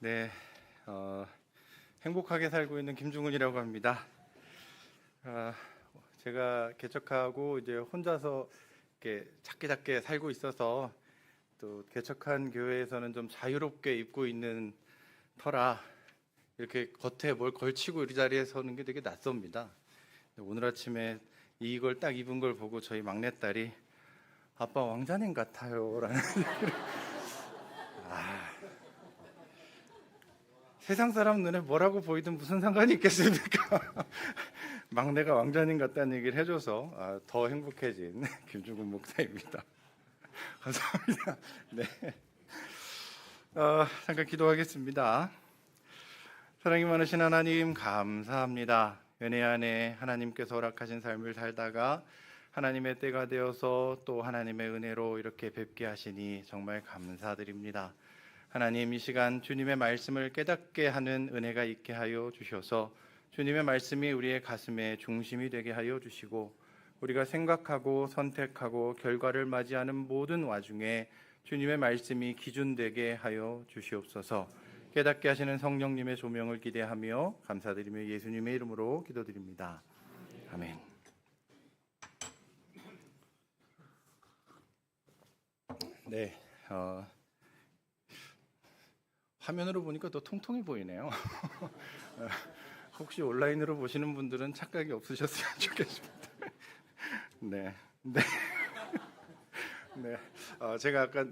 네, 행복하게 살고 있는 김중훈이라고 합니다. 제가 개척하고 이제 혼자서 이렇게 작게 살고 있어서 또 개척한 교회에서는 좀 자유롭게 입고 있는 터라 이렇게 겉에 뭘 걸치고 이 자리에 서는 게 되게 낯섭니다. 오늘 아침에 이걸 딱 입은 걸 보고 저희 막내딸이 아빠 왕자님 같아요라는 세상 사람 눈에 뭐라고 보이든 무슨 상관이 있겠습니까? 막내가 왕자님 같다는 얘기를 해줘서 더 행복해진 김중근 목사입니다. 감사합니다. 네, 잠깐 기도하겠습니다. 사랑이 많으신 하나님 감사합니다. 은혜 안에 하나님께서 허락하신 삶을 살다가 하나님의 때가 되어서 또 하나님의 은혜로 이렇게 뵙게 하시니 정말 감사드립니다. 하나님, 이 시간 주님의 말씀을 깨닫게 하는 은혜가 있게 하여 주셔서 주님의 말씀이 우리의 가슴의 중심이 되게 하여 주시고 우리가 생각하고 선택하고 결과를 맞이하는 모든 와중에 주님의 말씀이 기준되게 하여 주시옵소서. 깨닫게 하시는 성령님의 조명을 기대하며 감사드리며 예수님의 이름으로 기도드립니다. 아멘. 네, 화면으로 보니까 더 통통해 보이네요. 혹시 온라인으로 보시는 분들은 착각이 없으셨으면 좋겠습니다. 네. 제가 아까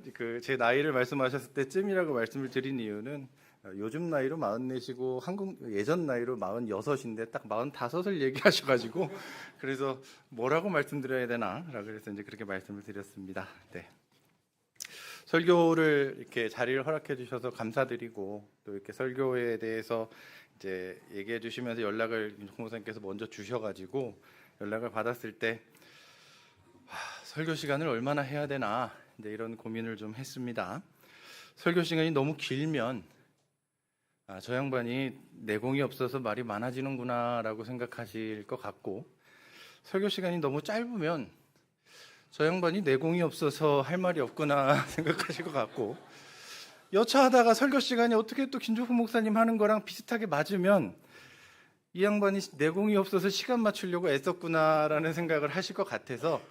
제 나이를 말씀하셨을 때쯤이라고 말씀을 드린 이유는 요즘 나이로 44시고 한국 예전 나이로 46인데 딱 45을 얘기하셔가지고 그래서 뭐라고 말씀드려야 되나라고 그래서 이제 그렇게 말씀을 드렸습니다. 네. 설교를 이렇게 자리를 허락해 주셔서 감사드리고 또 이렇게 설교에 대해서 이제 얘기해 주시면서 연락을 공무사님께서 먼저 주셔가지고 연락을 받았을 때 설교 시간을 얼마나 해야 되나 이제 이런 고민을 좀 했습니다. 설교 시간이 너무 길면 저 양반이 내공이 없어서 말이 많아지는구나라고 생각하실 것 같고 설교 시간이 너무 짧으면 저 양반이 내공이 없어서 할 말이 없구나 생각하실 것 같고 여차하다가 설교 시간이 어떻게 또 김종국 목사님 하는 거랑 비슷하게 맞으면 이 양반이 내공이 없어서 시간 맞추려고 애썼구나라는 생각을 하실 것 같아서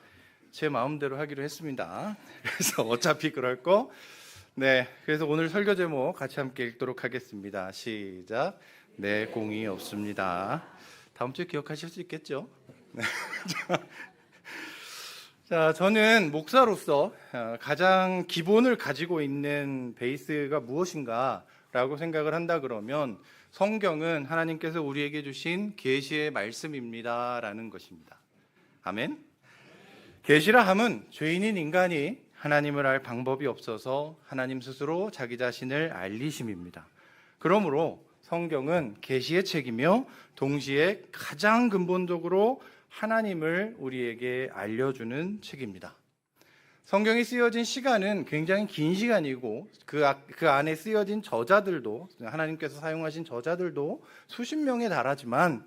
제 마음대로 하기로 했습니다. 그래서 어차피 그럴 거. 네, 그래서 오늘 설교 제목 같이 함께 읽도록 하겠습니다. 시작. 내공이 없습니다. 다음 주에 기억하실 수 있겠죠? 네. 자, 저는 목사로서 가장 기본을 가지고 있는 베이스가 무엇인가라고 생각을 한다 그러면 성경은 하나님께서 우리에게 주신 계시의 말씀입니다라는 것입니다. 아멘. 계시라 함은 죄인인 인간이 하나님을 알 방법이 없어서 하나님 스스로 자기 자신을 알리심입니다. 그러므로 성경은 계시의 책이며 동시에 가장 근본적으로 하나님을 우리에게 알려주는 책입니다. 성경이 쓰여진 시간은 굉장히 긴 시간이고 그 안에 쓰여진 저자들도 하나님께서 사용하신 저자들도 수십 명에 달하지만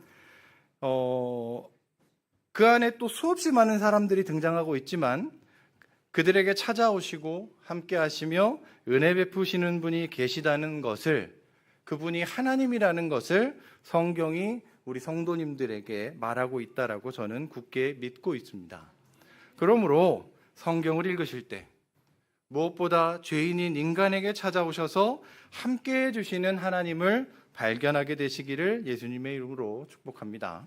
그 안에 또 수없이 많은 사람들이 등장하고 있지만 그들에게 찾아오시고 함께 하시며 은혜 베푸시는 분이 계시다는 것을 그분이 하나님이라는 것을 성경이 우리 성도님들에게 말하고 있다라고 저는 굳게 믿고 있습니다. 그러므로 성경을 읽으실 때 무엇보다 죄인인 인간에게 찾아오셔서 함께 해주시는 하나님을 발견하게 되시기를 예수님의 이름으로 축복합니다.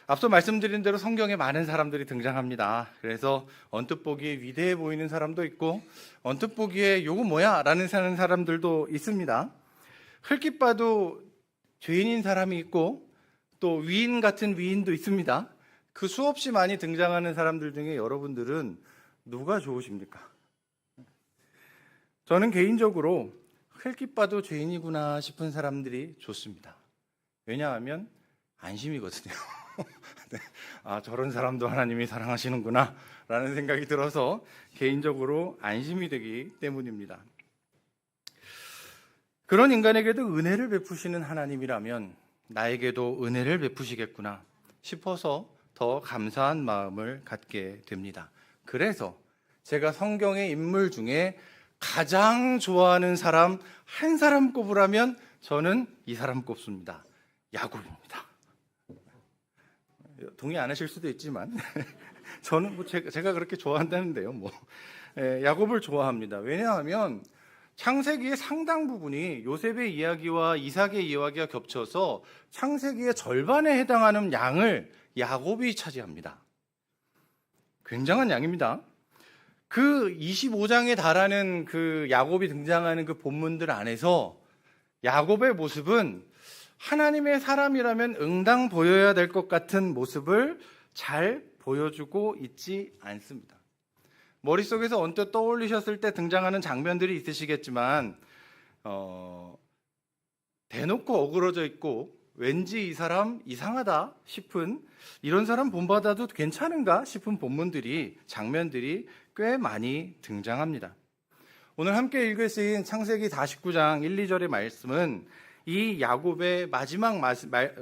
앞서 말씀드린 대로 성경에 많은 사람들이 등장합니다. 그래서 언뜻 보기에 위대해 보이는 사람도 있고 언뜻 보기에 요거 뭐야? 라는 사람들도 있습니다. 흘낏 봐도 죄인인 사람이 있고 또 위인 같은 위인도 있습니다. 그 수없이 많이 등장하는 사람들 중에 여러분들은 누가 좋으십니까? 저는 개인적으로 흘낏 봐도 죄인이구나 싶은 사람들이 좋습니다. 왜냐하면 안심이거든요. 네. 저런 사람도 하나님이 사랑하시는구나 라는 생각이 들어서 개인적으로 안심이 되기 때문입니다. 그런 인간에게도 은혜를 베푸시는 하나님이라면 나에게도 은혜를 베푸시겠구나 싶어서 더 감사한 마음을 갖게 됩니다. 그래서 제가 성경의 인물 중에 가장 좋아하는 사람 한 사람 꼽으라면 저는 이 사람 꼽습니다. 야곱입니다. 동의 안 하실 수도 있지만 저는 뭐 제가 그렇게 좋아한다는데요. 야곱을 좋아합니다. 왜냐하면 창세기의 상당 부분이 요셉의 이야기와 이삭의 이야기가 겹쳐서 창세기의 절반에 해당하는 양을 야곱이 차지합니다. 굉장한 양입니다. 그 25장에 달하는 그 야곱이 등장하는 그 본문들 안에서 야곱의 모습은 하나님의 사람이라면 응당 보여야 될 것 같은 모습을 잘 보여주고 있지 않습니다. 머릿속에서 언뜻 떠올리셨을 때 등장하는 장면들이 있으시겠지만 대놓고 어그러져 있고 왠지 이 사람 이상하다 싶은, 이런 사람 본받아도 괜찮은가 싶은 본문들이, 장면들이 꽤 많이 등장합니다. 오늘 함께 읽으신 창세기 49장 1, 2절의 말씀은 이 야곱의 마지막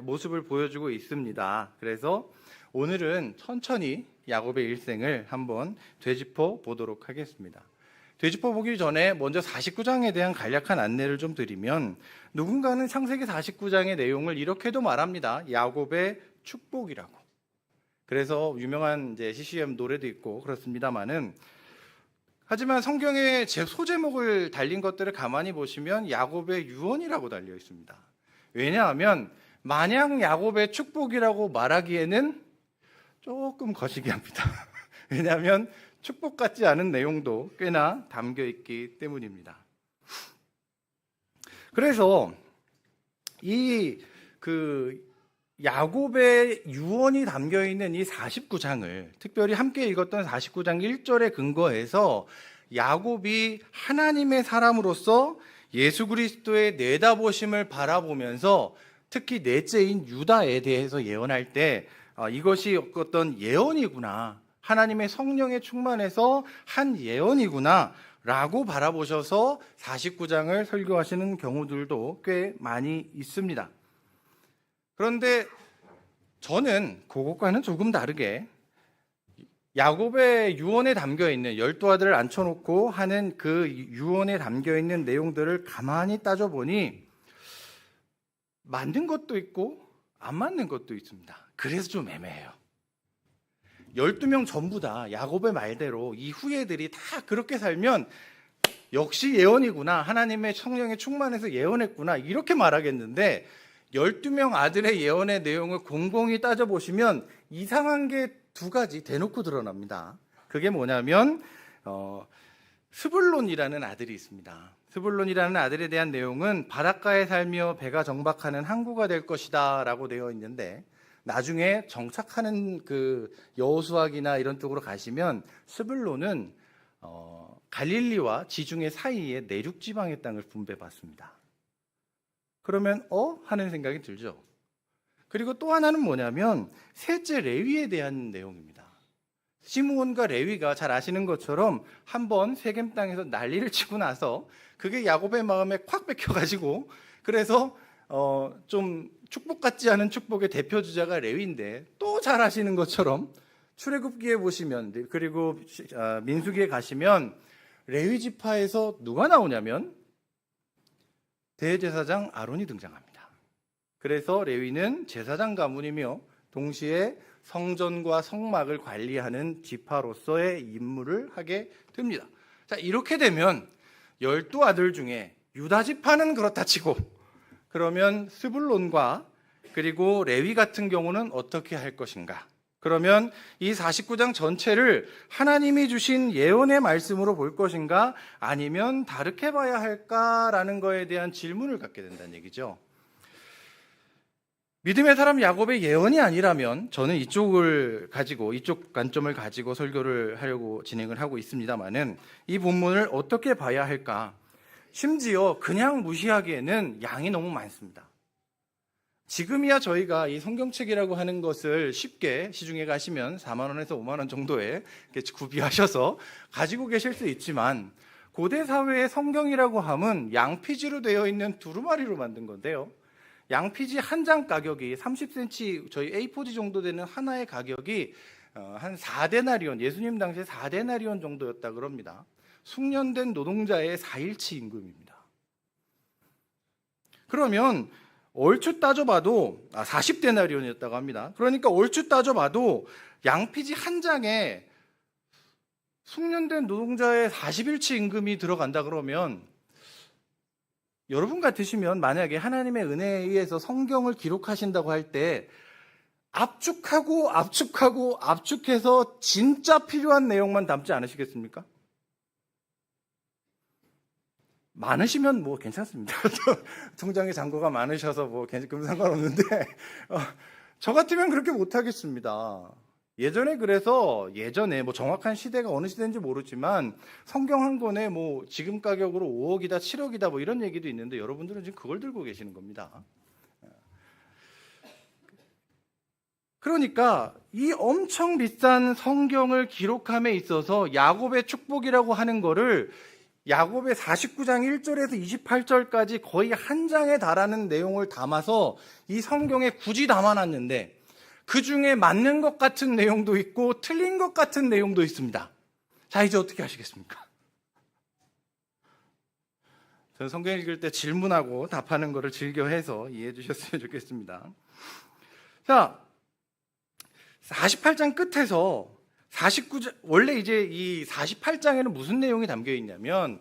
모습을 보여주고 있습니다. 그래서 오늘은 천천히 야곱의 일생을 한번 되짚어 보도록 하겠습니다. 되짚어 보기 전에 먼저 49장에 대한 간략한 안내를 좀 드리면, 누군가는 창세기 49장의 내용을 이렇게도 말합니다. 야곱의 축복이라고. 그래서 유명한 이제 CCM 노래도 있고 그렇습니다만은, 하지만 성경에 소제목을 달린 것들을 가만히 보시면 야곱의 유언이라고 달려 있습니다. 왜냐하면 마냥 야곱의 축복이라고 말하기에는 조금 거시기합니다. 왜냐하면 축복 같지 않은 내용도 꽤나 담겨 있기 때문입니다. 그래서 야곱의 유언이 담겨 있는 이 49장을, 특별히 함께 읽었던 49장 1절에 근거해서 야곱이 하나님의 사람으로서 예수 그리스도의 내다보심을 바라보면서 특히 넷째인 유다에 대해서 예언할 때 이것이 어떤 예언이구나, 하나님의 성령에 충만해서 한 예언이구나 라고 바라보셔서 49장을 설교하시는 경우들도 꽤 많이 있습니다. 그런데 저는 그것과는 조금 다르게 야곱의 유언에 담겨 있는 12아들을 앉혀놓고 하는 그 유언에 담겨 있는 내용들을 가만히 따져보니 맞는 것도 있고 안 맞는 것도 있습니다. 그래서 좀 애매해요. 12명 전부 다 야곱의 말대로 이 후예들이 다 그렇게 살면 역시 예언이구나, 하나님의 성령에 충만해서 예언했구나, 이렇게 말하겠는데 12명 아들의 예언의 내용을 곰곰이 따져보시면 이상한 게 두 가지 대놓고 드러납니다. 그게 뭐냐면 스불론이라는 아들이 있습니다. 스불론이라는 아들에 대한 내용은 바닷가에 살며 배가 정박하는 항구가 될 것이다 라고 되어 있는데, 나중에 정착하는 그 여호수아기나 이런 쪽으로 가시면 스불론은 갈릴리와 지중해 사이에 내륙 지방의 땅을 분배받습니다. 그러면 하는 생각이 들죠. 그리고 또 하나는 뭐냐면 셋째 레위에 대한 내용입니다. 시므온과 레위가 잘 아시는 것처럼 한번 세겜 땅에서 난리를 치고 나서 그게 야곱의 마음에 콱 뺏겨가지고, 그래서 좀 축복 같지 않은 축복의 대표 주자가 레위인데, 또 잘 아시는 것처럼 출애굽기에 보시면, 그리고 민수기에 가시면 레위 지파에서 누가 나오냐면 대제사장 아론이 등장합니다. 그래서 레위는 제사장 가문이며 동시에 성전과 성막을 관리하는 지파로서의 임무를 하게 됩니다. 자, 이렇게 되면 12아들 중에 유다 지파는 그렇다 치고, 그러면 스불론과 그리고 레위 같은 경우는 어떻게 할 것인가? 그러면 이 49장 전체를 하나님이 주신 예언의 말씀으로 볼 것인가, 아니면 다르게 봐야 할까라는 거에 대한 질문을 갖게 된다는 얘기죠. 믿음의 사람 야곱의 예언이 아니라면 저는 이쪽 관점을 가지고 설교를 하려고 진행을 하고 있습니다만은, 이 본문을 어떻게 봐야 할까? 심지어 그냥 무시하기에는 양이 너무 많습니다. 지금이야 저희가 이 성경책이라고 하는 것을 쉽게 시중에 가시면 4만 원에서 5만 원 정도에 구비하셔서 가지고 계실 수 있지만, 고대 사회의 성경이라고 하면 양피지로 되어 있는 두루마리로 만든 건데요. 양피지 한 장 가격이 30cm, 저희 A4지 정도 되는 하나의 가격이 한 4데나리온, 예수님 당시에 4데나리온 정도였다 그럽니다. 숙련된 노동자의 4일치 임금입니다. 그러면 얼추 따져봐도 40데나리온이었다고 합니다. 그러니까 얼추 따져봐도 양피지 한 장에 숙련된 노동자의 40일치 임금이 들어간다 그러면 여러분 같으시면 만약에 하나님의 은혜에 의해서 성경을 기록하신다고 할 때 압축해서 진짜 필요한 내용만 담지 않으시겠습니까? 많으시면 뭐 괜찮습니다. 통장에 잔고가 많으셔서 뭐 그럼 상관없는데 저 같으면 그렇게 못하겠습니다. 예전에 뭐 정확한 시대가 어느 시대인지 모르지만 성경 한 권에 뭐 지금 가격으로 5억이다 7억이다 뭐 이런 얘기도 있는데 여러분들은 지금 그걸 들고 계시는 겁니다. 그러니까 이 엄청 비싼 성경을 기록함에 있어서 야곱의 축복이라고 하는 거를 야곱의 49장 1절에서 28절까지 거의 한 장에 달하는 내용을 담아서 이 성경에 굳이 담아놨는데 그 중에 맞는 것 같은 내용도 있고 틀린 것 같은 내용도 있습니다. 자, 이제 어떻게 하시겠습니까? 저는 성경 읽을 때 질문하고 답하는 거를 즐겨해서 이해해 주셨으면 좋겠습니다. 자, 48장 끝에서 49장, 원래 이제 이 48장에는 무슨 내용이 담겨 있냐면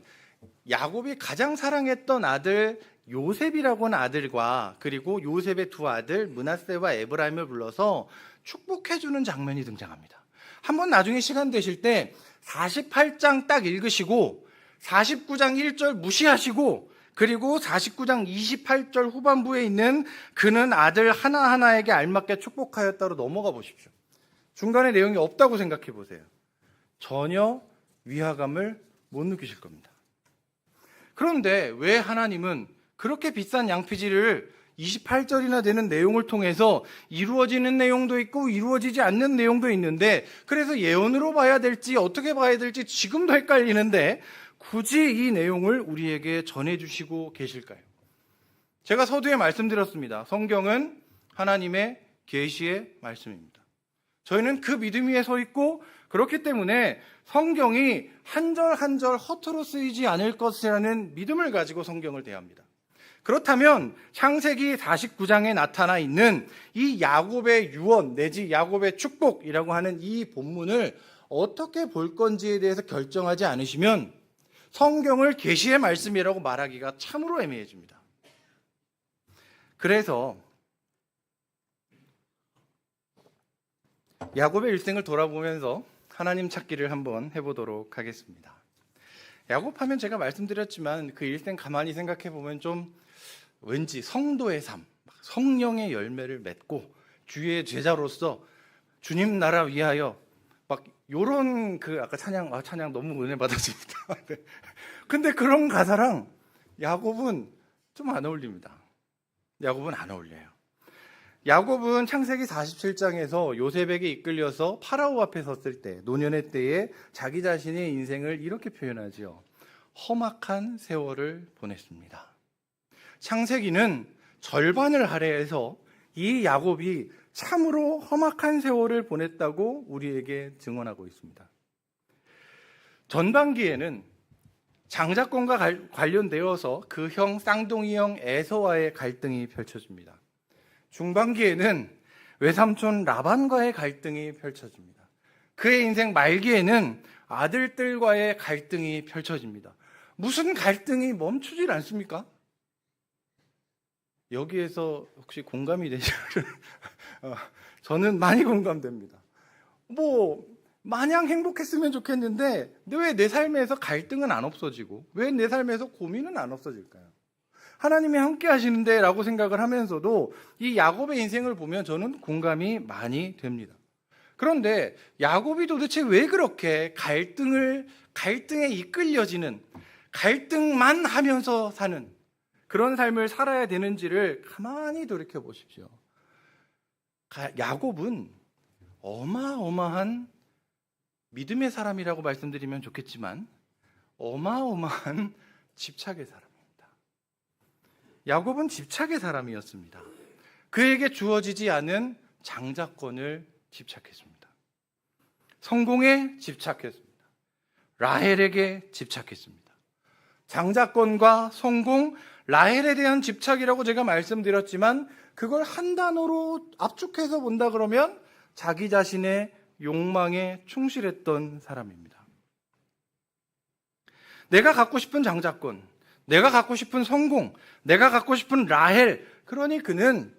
야곱이 가장 사랑했던 아들 요셉이라고 하는 아들과 그리고 요셉의 두 아들 므낫세와 에브라임을 불러서 축복해주는 장면이 등장합니다. 한번 나중에 시간 되실 때 48장 딱 읽으시고 49장 1절 무시하시고 그리고 49장 28절 후반부에 있는 그는 아들 하나하나에게 알맞게 축복하였다로 넘어가 보십시오. 중간에 내용이 없다고 생각해 보세요. 전혀 위화감을 못 느끼실 겁니다. 그런데 왜 하나님은 그렇게 비싼 양피지를 28절이나 되는 내용을 통해서 이루어지는 내용도 있고 이루어지지 않는 내용도 있는데 그래서 예언으로 봐야 될지 어떻게 봐야 될지 지금도 헷갈리는데 굳이 이 내용을 우리에게 전해주시고 계실까요? 제가 서두에 말씀드렸습니다. 성경은 하나님의 계시의 말씀입니다. 저희는 그 믿음 위에 서 있고 그렇기 때문에 성경이 한 절 한 절 허투루 쓰이지 않을 것이라는 믿음을 가지고 성경을 대합니다. 그렇다면 창세기 49장에 나타나 있는 이 야곱의 유언 내지 야곱의 축복이라고 하는 이 본문을 어떻게 볼 건지에 대해서 결정하지 않으시면 성경을 계시의 말씀이라고 말하기가 참으로 애매해집니다. 그래서 야곱의 일생을 돌아보면서 하나님 찾기를 한번 해보도록 하겠습니다. 야곱하면 제가 말씀드렸지만 그 일생 가만히 생각해 보면 좀 왠지 성도의 삶, 성령의 열매를 맺고 주의 제자로서 주님 나라 위하여 막 요런 그 아까 찬양 너무 은혜 받았습니다. 근데 그런 가사랑 야곱은 좀 안 어울립니다. 야곱은 안 어울려요. 야곱은 창세기 47장에서 요셉에게 이끌려서 파라오 앞에 섰을 때 노년의 때에 자기 자신의 인생을 이렇게 표현하지요. 험악한 세월을 보냈습니다. 창세기는 절반을 할애해서 이 야곱이 참으로 험악한 세월을 보냈다고 우리에게 증언하고 있습니다. 전반기에는 장자권과 관련되어서 그 형 쌍둥이 형 에서와의 갈등이 펼쳐집니다. 중반기에는 외삼촌 라반과의 갈등이 펼쳐집니다. 그의 인생 말기에는 아들들과의 갈등이 펼쳐집니다. 무슨 갈등이 멈추질 않습니까? 여기에서 혹시 공감이 되시나요? 저는 많이 공감됩니다. 마냥 행복했으면 좋겠는데 왜 내 삶에서 갈등은 안 없어지고 왜 내 삶에서 고민은 안 없어질까요? 하나님이 함께 하시는데 라고 생각을 하면서도 이 야곱의 인생을 보면 저는 공감이 많이 됩니다. 그런데 야곱이 도대체 왜 그렇게 갈등에 이끌려지는 갈등만 하면서 사는 그런 삶을 살아야 되는지를 가만히 돌이켜 보십시오. 야곱은 어마어마한 믿음의 사람이라고 말씀드리면 좋겠지만 어마어마한 집착의 사람입니다. 야곱은 집착의 사람이었습니다. 그에게 주어지지 않은 장자권을 집착했습니다. 성공에 집착했습니다. 라헬에게 집착했습니다. 장자권과 성공, 라헬에 대한 집착이라고 제가 말씀드렸지만 그걸 한 단어로 압축해서 본다 그러면 자기 자신의 욕망에 충실했던 사람입니다. 내가 갖고 싶은 장자권, 내가 갖고 싶은 성공, 내가 갖고 싶은 라헬, 그러니 그는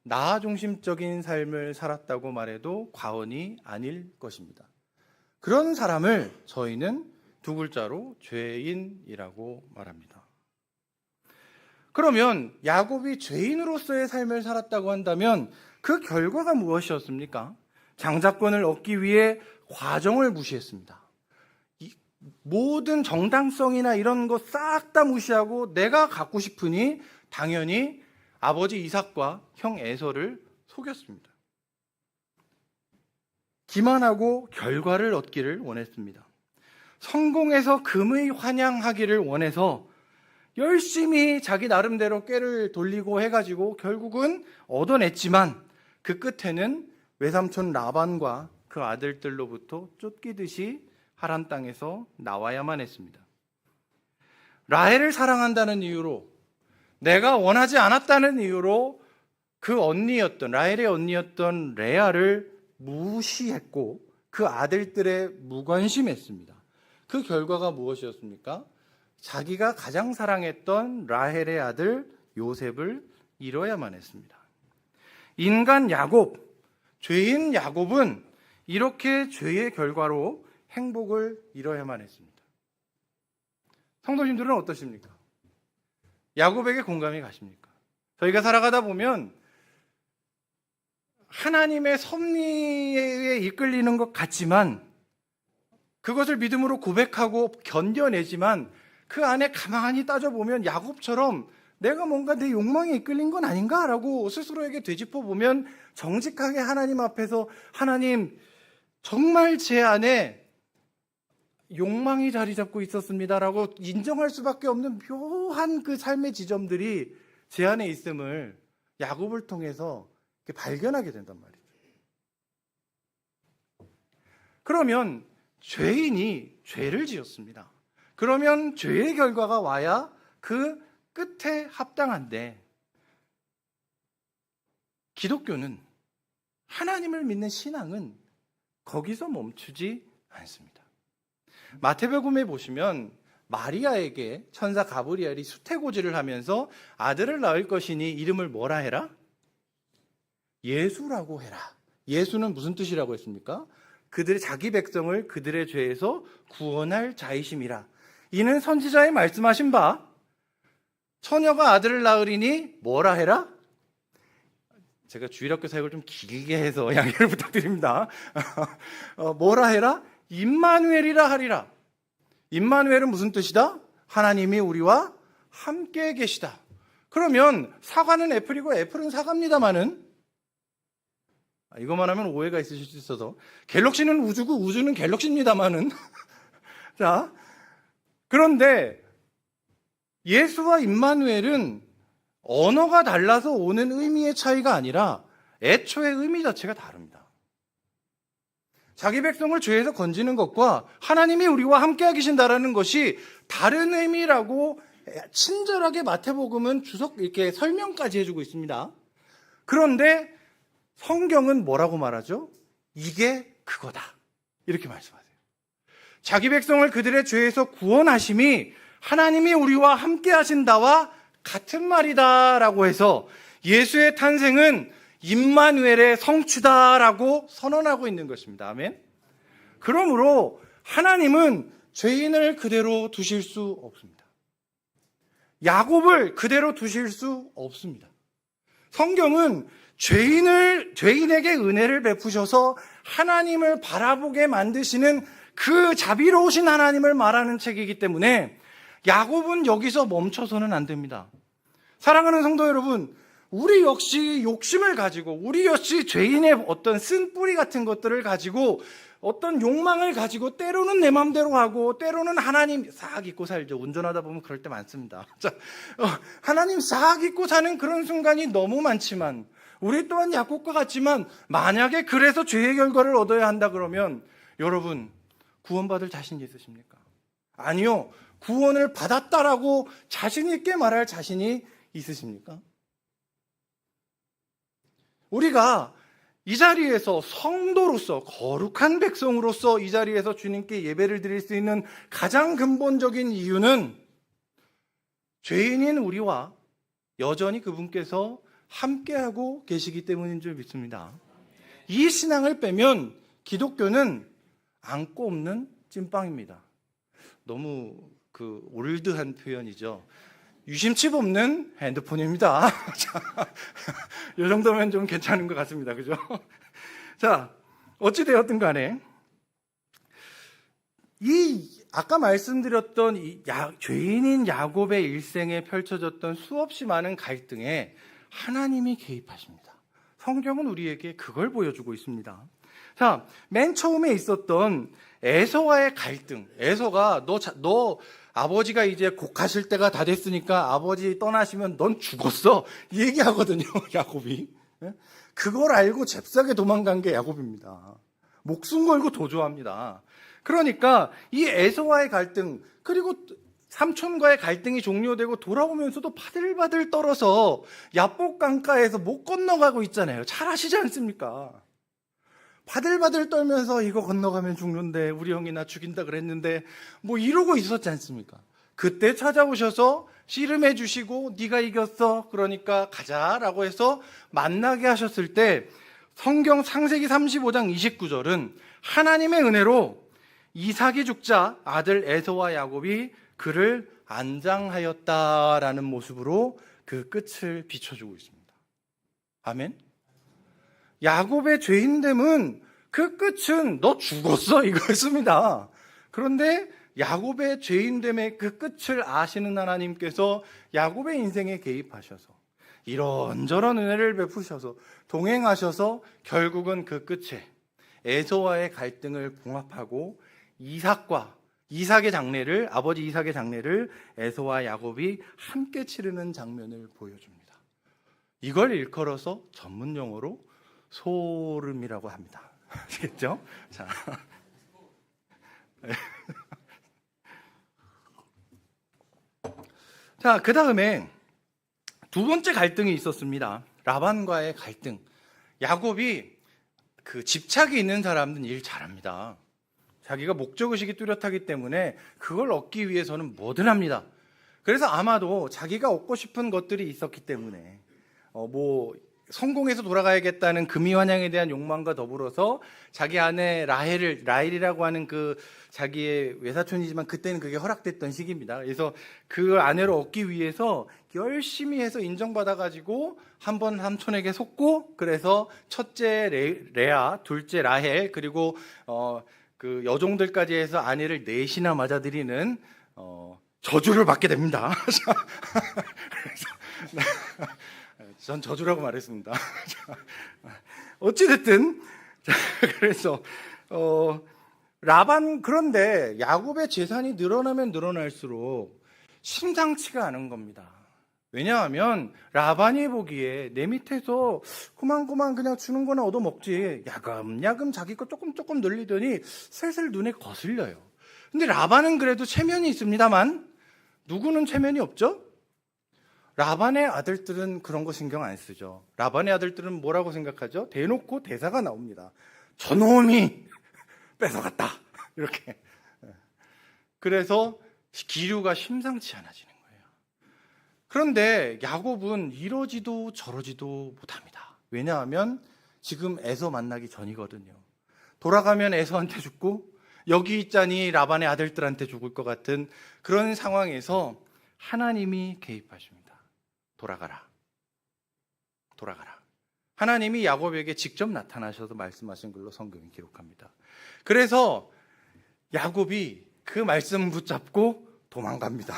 나 중심적인 삶을 살았다고 말해도 과언이 아닐 것입니다. 그런 사람을 저희는 두 글자로 죄인이라고 말합니다. 그러면 야곱이 죄인으로서의 삶을 살았다고 한다면 그 결과가 무엇이었습니까? 장자권을 얻기 위해 과정을 무시했습니다. 모든 정당성이나 이런 거 싹 다 무시하고 내가 갖고 싶으니 당연히 아버지 이삭과 형 에서를 속였습니다. 기만하고 결과를 얻기를 원했습니다. 성공해서 금의 환영하기를 원해서 열심히 자기 나름대로 꾀를 돌리고 해가지고 결국은 얻어냈지만 그 끝에는 외삼촌 라반과 그 아들들로부터 쫓기듯이 하란 땅에서 나와야만 했습니다. 라헬을 사랑한다는 이유로, 내가 원하지 않았다는 이유로 그 언니였던, 라헬의 언니였던 레아를 무시했고 그 아들들에 무관심했습니다. 그 결과가 무엇이었습니까? 자기가 가장 사랑했던 라헬의 아들 요셉을 잃어야만 했습니다. 인간 야곱, 죄인 야곱은 이렇게 죄의 결과로 행복을 잃어야만 했습니다. 성도님들은 어떠십니까? 야곱에게 공감이 가십니까? 저희가 살아가다 보면 하나님의 섭리에 이끌리는 것 같지만 그것을 믿음으로 고백하고 견뎌내지만 그 안에 가만히 따져보면 야곱처럼 내가 뭔가 내 욕망에 이끌린 건 아닌가라고 스스로에게 되짚어보면 정직하게 하나님 앞에서 하나님 정말 제 안에 욕망이 자리 잡고 있었습니다라고 인정할 수밖에 없는 묘한 그 삶의 지점들이 제 안에 있음을 야곱을 통해서 발견하게 된단 말이죠. 그러면 죄인이 죄를 지었습니다. 그러면 죄의 결과가 와야 그 끝에 합당한데 기독교는 하나님을 믿는 신앙은 거기서 멈추지 않습니다. 마태복음에 보시면 마리아에게 천사 가브리엘이 수태고지를 하면서 아들을 낳을 것이니 이름을 뭐라 해라? 예수라고 해라. 예수는 무슨 뜻이라고 했습니까? 그들의 자기 백성을 그들의 죄에서 구원할 자이심이라. 이는 선지자의 말씀하신 바 처녀가 아들을 낳으리니 뭐라 해라? 제가 주일학교 사역을 좀 길게 해서 양해를 부탁드립니다. 뭐라 해라? 임마누엘이라 하리라. 임마누엘은 무슨 뜻이다? 하나님이 우리와 함께 계시다. 그러면 사과는 애플이고 애플은 사과입니다마는 이것만 하면 오해가 있으실 수 있어서 갤럭시는 우주고 우주는 갤럭시입니다마는 자, 그런데 예수와 임마누엘은 언어가 달라서 오는 의미의 차이가 아니라 애초의 의미 자체가 다릅니다. 자기 백성을 죄에서 건지는 것과 하나님이 우리와 함께 계신다라는 것이 다른 의미라고 친절하게 마태복음은 이렇게 설명까지 해주고 있습니다. 그런데 성경은 뭐라고 말하죠? 이게 그거다. 이렇게 말씀하세요. 자기 백성을 그들의 죄에서 구원하심이 하나님이 우리와 함께 하신다와 같은 말이다라고 해서 예수의 탄생은 임마누엘의 성취다라고 선언하고 있는 것입니다. 아멘. 그러므로 하나님은 죄인을 그대로 두실 수 없습니다. 야곱을 그대로 두실 수 없습니다. 성경은 죄인에게 은혜를 베푸셔서 하나님을 바라보게 만드시는 그 자비로우신 하나님을 말하는 책이기 때문에 야곱은 여기서 멈춰서는 안 됩니다. 사랑하는 성도 여러분, 우리 역시 욕심을 가지고, 우리 역시 죄인의 어떤 쓴뿌리 같은 것들을 가지고, 어떤 욕망을 가지고 때로는 내 맘대로 하고 때로는 하나님 싹 잊고 살죠. 운전하다 보면 그럴 때 많습니다. 하나님 싹 잊고 사는 그런 순간이 너무 많지만 우리 또한 야곱과 같지만 만약에 그래서 죄의 결과를 얻어야 한다 그러면 여러분 구원받을 자신이 있으십니까? 아니요. 구원을 받았다라고 자신 있게 말할 자신이 있으십니까? 우리가 이 자리에서 성도로서, 거룩한 백성으로서 이 자리에서 주님께 예배를 드릴 수 있는 가장 근본적인 이유는 죄인인 우리와 여전히 그분께서 함께하고 계시기 때문인 줄 믿습니다. 이 신앙을 빼면 기독교는 안고 없는 찐빵입니다. 너무 올드한 표현이죠. 유심칩 없는 핸드폰입니다. 이 정도면 좀 괜찮은 것 같습니다. 그죠? 자, 어찌되었든 간에, 아까 말씀드렸던 죄인인 야곱의 일생에 펼쳐졌던 수없이 많은 갈등에 하나님이 개입하십니다. 성경은 우리에게 그걸 보여주고 있습니다. 자, 맨 처음에 있었던 에서와의 갈등. 에서가 너 아버지가 이제 곡하실 때가 다 됐으니까 아버지 떠나시면 넌 죽었어. 이 얘기하거든요, 야곱이. 그걸 알고 잽싸게 도망간 게 야곱입니다. 목숨 걸고 도주합니다. 그러니까 이 에서와의 갈등, 그리고 삼촌과의 갈등이 종료되고 돌아오면서도 바들바들 떨어서 야복 강가에서 못 건너가고 있잖아요. 잘 아시지 않습니까? 바들바들 떨면서 이거 건너가면 죽는데 우리 형이 나 죽인다 그랬는데 뭐 이러고 있었지 않습니까? 그때 찾아오셔서 씨름해 주시고 네가 이겼어 그러니까 가자라고 해서 만나게 하셨을 때 성경 창세기 35장 29절은 하나님의 은혜로 이삭이 죽자 아들 에서와 야곱이 그를 안장하였다라는 모습으로 그 끝을 비춰주고 있습니다. 아멘. 야곱의 죄인됨은 그 끝은 너 죽었어 이거였습니다. 그런데 야곱의 죄인됨의 그 끝을 아시는 하나님께서 야곱의 인생에 개입하셔서 이런저런 은혜를 베푸셔서 동행하셔서 결국은 그 끝에 에서와의 갈등을 봉합하고 이삭의 장례를, 아버지 이삭의 장례를 에서와 야곱이 함께 치르는 장면을 보여줍니다. 이걸 일컬어서 전문 용어로 소름이라고 합니다. 아시겠죠? 자, 그 다음에 두 번째 갈등이 있었습니다. 라반과의 갈등. 야곱이 집착이 있는 사람은 일 잘합니다. 자기가 목적의식이 뚜렷하기 때문에 그걸 얻기 위해서는 뭐든 합니다. 그래서 아마도 자기가 얻고 싶은 것들이 있었기 때문에 성공해서 돌아가야겠다는 금이환영에 대한 욕망과 더불어서 자기 아내 라헬이라고 하는 자기의 외사촌이지만 그때는 그게 허락됐던 시기입니다. 그래서 그 아내를 얻기 위해서 열심히 해서 인정받아가지고 한번 삼촌에게 속고 그래서 첫째 레아, 둘째 라헬 그리고 여종들까지 해서 아내를 넷이나 맞아들이는 저주를 받게 됩니다. 전 저주라고 말했습니다. 어찌됐든 그래서 라반 그런데 야곱의 재산이 늘어나면 늘어날수록 심상치가 않은 겁니다. 왜냐하면 라반이 보기에 내 밑에서 그만 그냥 주는 거나 얻어먹지 야금야금 자기 거 조금 늘리더니 슬슬 눈에 거슬려요. 근데 라반은 그래도 체면이 있습니다만 누구는 체면이 없죠? 라반의 아들들은 그런 거 신경 안 쓰죠. 라반의 아들들은 뭐라고 생각하죠? 대놓고 대사가 나옵니다. 저놈이 뺏어갔다. 이렇게. 그래서 기류가 심상치 않아지는 거예요. 그런데 야곱은 이러지도 저러지도 못합니다. 왜냐하면 지금 에서 만나기 전이거든요. 돌아가면 에서한테 죽고 여기 있자니 라반의 아들들한테 죽을 것 같은 그런 상황에서 하나님이 개입하십니다. 돌아가라. 하나님이 야곱에게 직접 나타나셔서 말씀하신 걸로 성경이 기록합니다. 그래서 야곱이 그 말씀 붙잡고 도망갑니다.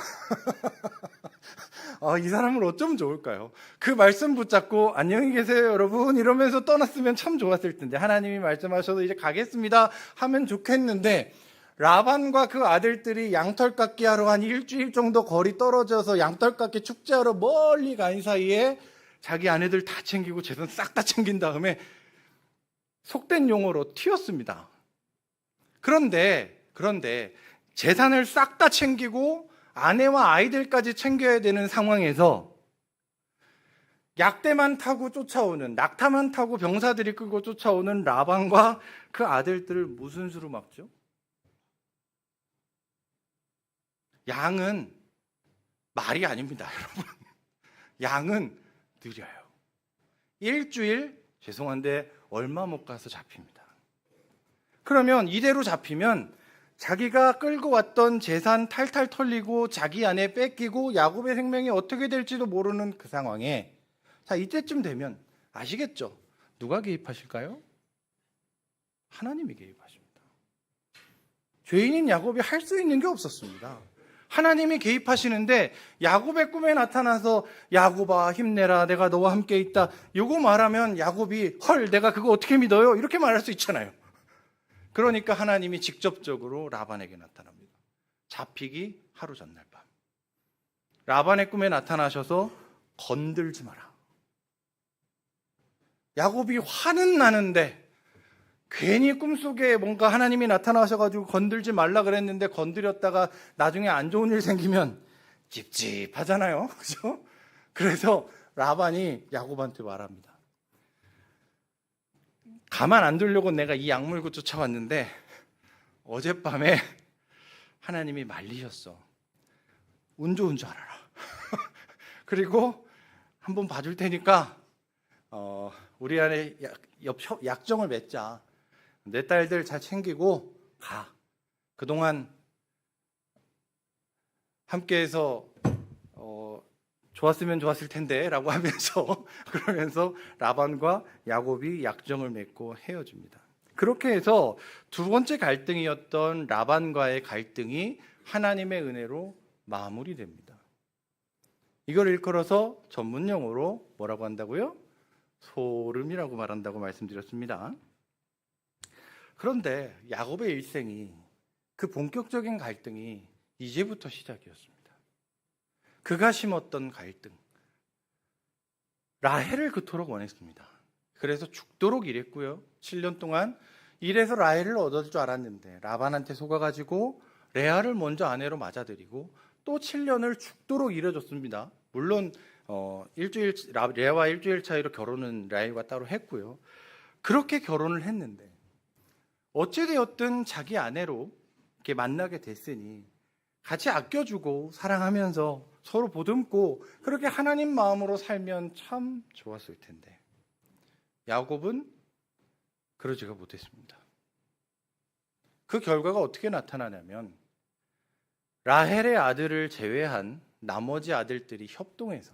이 사람을 어쩌면 좋을까요? 그 말씀 붙잡고 안녕히 계세요 여러분 이러면서 떠났으면 참 좋았을 텐데 하나님이 말씀하셔서 이제 가겠습니다 하면 좋겠는데 라반과 그 아들들이 양털 깎기 하러 한 일주일 정도 거리 떨어져서 양털 깎기 축제하러 멀리 간 사이에 자기 아내들 다 챙기고 재산 싹 다 챙긴 다음에 속된 용어로 튀었습니다. 그런데 그런데 재산을 싹 다 챙기고 아내와 아이들까지 챙겨야 되는 상황에서 약대만 타고 쫓아오는, 낙타만 타고 병사들이 끌고 쫓아오는 라반과 그 아들들을 무슨 수로 막죠? 양은 말이 아닙니다, 여러분. 양은 느려요. 일주일, 죄송한데 얼마 못 가서 잡힙니다. 그러면 이대로 잡히면 자기가 끌고 왔던 재산 탈탈 털리고 자기 아내 뺏기고 야곱의 생명이 어떻게 될지도 모르는 그 상황에, 자, 이때쯤 되면 아시겠죠? 누가 개입하실까요? 하나님이 개입하십니다. 죄인인 야곱이 할 수 있는 게 없었습니다. 하나님이 개입하시는데 야곱의 꿈에 나타나서 야곱아 힘내라, 내가 너와 함께 있다, 요거 말하면 야곱이 헐 내가 그거 어떻게 믿어요? 이렇게 말할 수 있잖아요. 그러니까 하나님이 직접적으로 라반에게 나타납니다. 잡히기 하루 전날 밤 라반의 꿈에 나타나셔서 건들지 마라. 야곱이 화는 나는데 괜히 꿈속에 뭔가 하나님이 나타나셔가지고 건들지 말라 그랬는데 건드렸다가 나중에 안 좋은 일 생기면 찝찝하잖아요. 그죠? 그래서 라반이 야곱한테 말합니다. 가만 안 두려고 내가 이 약물고 쫓아왔는데 어젯밤에 하나님이 말리셨어. 운 좋은 줄 알아라. 그리고 한번 봐줄 테니까 우리 안에 약정을 맺자. 내 딸들 잘 챙기고 가. 그동안 함께해서 좋았으면 좋았을 텐데 라고 하면서 그러면서 라반과 야곱이 약정을 맺고 헤어집니다. 그렇게 해서 두 번째 갈등이었던 라반과의 갈등이 하나님의 은혜로 마무리됩니다. 이걸 일컬어서 전문용어로 뭐라고 한다고요? 소름이라고 말한다고 말씀드렸습니다. 그런데 야곱의 일생이, 그 본격적인 갈등이 이제부터 시작이었습니다. 그가 심었던 갈등, 라헬을 그토록 원했습니다. 그래서 죽도록 일했고요. 7년 동안 일해서 라헬을 얻을 줄 알았는데 라반한테 속아가지고 레아를 먼저 아내로 맞아들이고 또 7년을 죽도록 일해줬습니다. 물론 레아와 일주일 차이로 결혼은 라헬과 따로 했고요. 그렇게 결혼을 했는데 어찌되었든 자기 아내로 이렇게 만나게 됐으니 같이 아껴주고 사랑하면서 서로 보듬고 그렇게 하나님 마음으로 살면 참 좋았을 텐데 야곱은 그러지가 못했습니다. 그 결과가 어떻게 나타나냐면 라헬의 아들을 제외한 나머지 아들들이 협동해서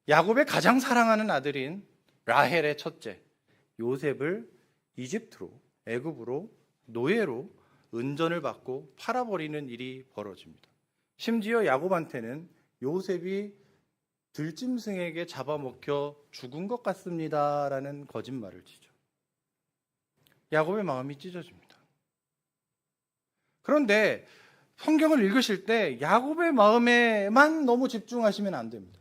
야곱의 가장 사랑하는 아들인 라헬의 첫째 요셉을 이집트로, 애굽으로 노예로 은전을 받고 팔아버리는 일이 벌어집니다. 심지어 야곱한테는 요셉이 들짐승에게 잡아먹혀 죽은 것 같습니다 라는 거짓말을 치죠. 야곱의 마음이 찢어집니다. 그런데 성경을 읽으실 때 야곱의 마음에만 너무 집중하시면 안 됩니다.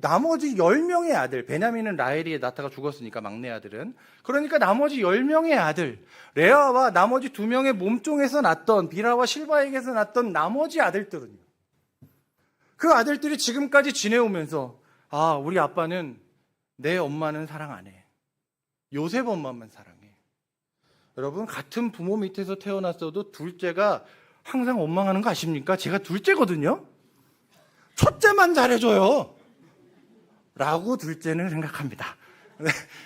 나머지 10명의 아들, 베냐민은 라헬이 낳다가 죽었으니까 막내 아들은, 그러니까 나머지 10명의 아들, 레아와 나머지 2명의 몸종에서 낳던 빌하와 실바에게서 낳던 나머지 아들들은요, 그 아들들이 지금까지 지내오면서 우리 아빠는 내 엄마는 사랑 안 해. 요셉 엄마만 사랑해. 여러분, 같은 부모 밑에서 태어났어도 둘째가 항상 원망하는 거 아십니까? 제가 둘째거든요. 첫째만 잘해줘요 라고 둘째는 생각합니다.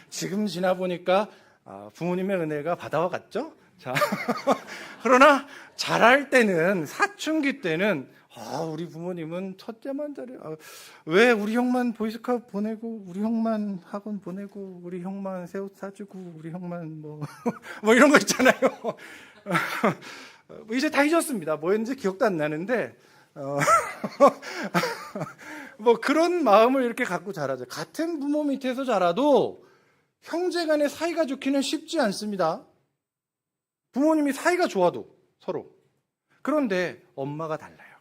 지금 지나보니까 부모님의 은혜가 바다와 같죠? 자, 그러나 잘할 때는, 사춘기 때는 우리 부모님은 첫째만 잘해. 왜 우리 형만 보이스카우트 보내고, 우리 형만 학원 보내고, 우리 형만 새 옷 사주고, 우리 형만 뭐 이런 거 있잖아요. 이제 다 잊었습니다. 뭐였는지 기억도 안 나는데 뭐 그런 마음을 이렇게 갖고 자라죠. 같은 부모 밑에서 자라도 형제 간의 사이가 좋기는 쉽지 않습니다. 부모님이 사이가 좋아도 서로. 그런데 엄마가 달라요.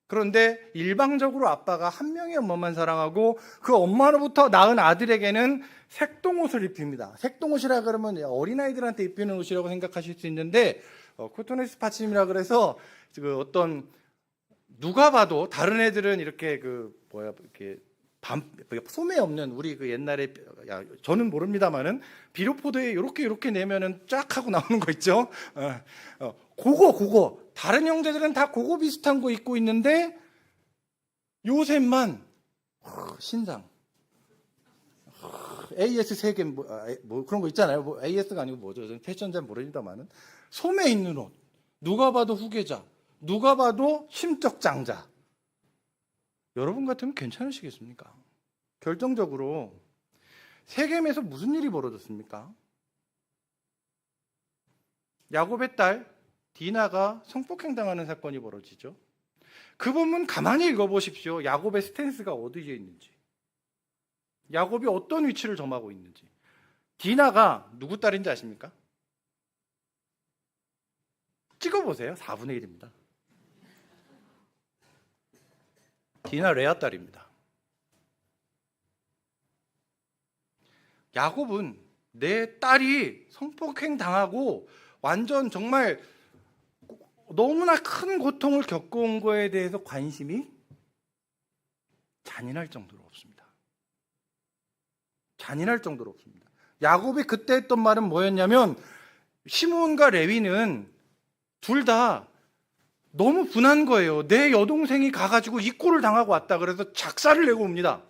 그런데 일방적으로 아빠가 한 명의 엄마만 사랑하고 그 엄마로부터 낳은 아들에게는 색동옷을 입힙니다. 색동옷이라 그러면 어린아이들한테 입히는 옷이라고 생각하실 수 있는데 코토네스 파침이라 그래서 그 어떤 누가 봐도 다른 애들은 이렇게 이렇게 소매 없는 우리 그 옛날에 저는 모릅니다만은 비료포도에 이렇게 내면은 쫙 하고 나오는 거 있죠. 그거 다른 형제들은 다 그거 비슷한 거 입고 있는데 요셉만 신상 AS 3개 뭐 그런 거 있잖아요. 뭐 AS가 아니고 뭐죠? 저는 패션 잘 모릅니다만은 소매 있는 옷 누가 봐도 후계자 누가 봐도 심적 장자. 여러분 같으면 괜찮으시겠습니까? 결정적으로 세겜에서 무슨 일이 벌어졌습니까? 야곱의 딸 디나가 성폭행당하는 사건이 벌어지죠. 그 부분 가만히 읽어보십시오. 야곱의 스탠스가 어디에 있는지, 야곱이 어떤 위치를 점하고 있는지. 디나가 누구 딸인지 아십니까? 찍어보세요. 4분의 1입니다. 디나 레아 딸입니다. 야곱은 내 딸이 성폭행 당하고 완전 정말 너무나 큰 고통을 겪어온 거에 대해서 관심이 잔인할 정도로 없습니다. 잔인할 정도로 없습니다. 야곱이 그때 했던 말은 뭐였냐면 시므온과 레위는 둘 다 너무 분한 거예요. 내 여동생이 가가지고 이 꼴을 당하고 왔다. 그래서 작사를 내고 옵니다.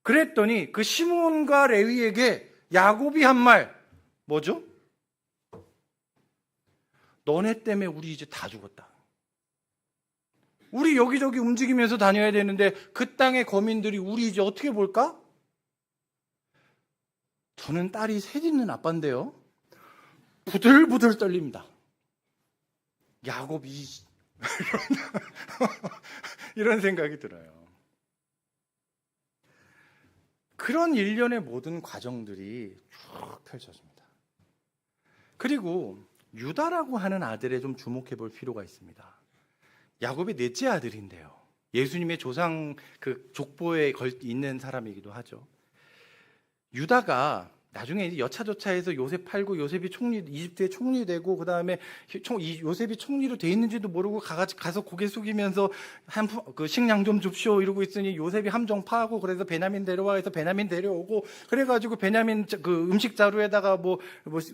그랬더니 그 시므온과 레위에게 야곱이 한 말 뭐죠? 너네 때문에 우리 이제 다 죽었다. 우리 여기저기 움직이면서 다녀야 되는데 그 땅의 거민들이 우리 이제 어떻게 볼까? 저는 딸이 셋 있는 아빠인데요. 부들부들 떨립니다. 야곱이 이런 생각이 들어요. 그런 일련의 모든 과정들이 쭉 펼쳐집니다. 그리고 유다라고 하는 아들에 좀 주목해 볼 필요가 있습니다. 야곱의 넷째 아들인데요. 예수님의 조상 그 족보에 있는 사람이기도 하죠. 유다가 나중에 이제 여차저차해서 요셉 팔고 요셉이 이집트의 총리되고 그 다음에 요셉이 총리로 돼 있는지도 모르고 가서 고개 숙이면서 그 식량 좀 줍쇼 이러고 있으니 요셉이 함정 파하고 그래서 베냐민 데려와 해서 베냐민 데려오고 그래가지고 베냐민 그 음식 자루에다가 뭐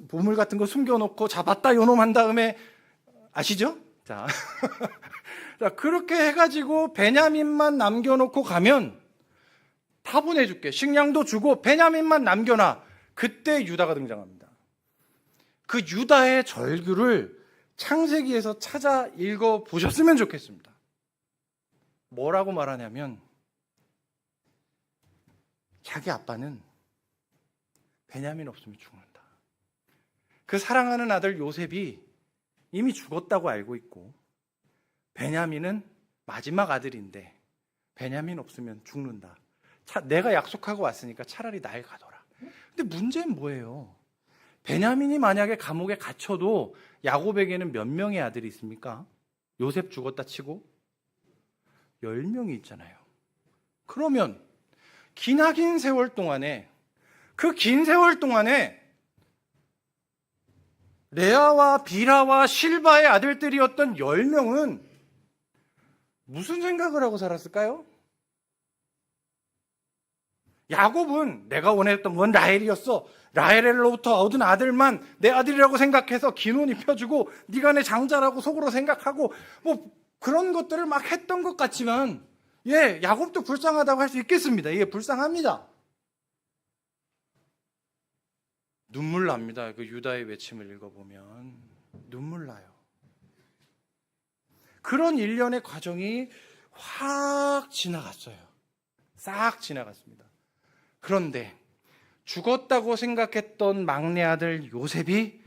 보물 같은 거 숨겨놓고 잡았다 요놈 한 다음에 아시죠? 자, 자 그렇게 해가지고 베냐민만 남겨놓고 가면 다 보내줄게. 식량도 주고 베냐민만 남겨놔. 그때 유다가 등장합니다. 그 유다의 절규를 창세기에서 찾아 읽어 보셨으면 좋겠습니다. 뭐라고 말하냐면 자기 아빠는 베냐민 없으면 죽는다. 그 사랑하는 아들 요셉이 이미 죽었다고 알고 있고 베냐민은 마지막 아들인데 베냐민 없으면 죽는다. 내가 약속하고 왔으니까 차라리 날 가둬라. 근데 문제는 뭐예요? 베냐민이 만약에 감옥에 갇혀도 야곱에게는 몇 명의 아들이 있습니까? 요셉 죽었다 치고 10명이 있잖아요. 그러면 기나긴 세월 동안에 그 긴 세월 동안에 레아와 빌하와 실바의 아들들이었던 10명은 무슨 생각을 하고 살았을까요? 야곱은 내가 원했던 건 라헬이었어. 라헬로부터 얻은 아들만 내 아들이라고 생각해서 긴 옷 입혀주고 네가 내 장자라고 속으로 생각하고 뭐 그런 것들을 막 했던 것 같지만 야곱도 불쌍하다고 할 수 있겠습니다. 불쌍합니다. 눈물 납니다. 그 유다의 외침을 읽어보면 눈물 나요. 그런 일련의 과정이 확 지나갔어요. 싹 지나갔습니다. 그런데 죽었다고 생각했던 막내 아들 요셉이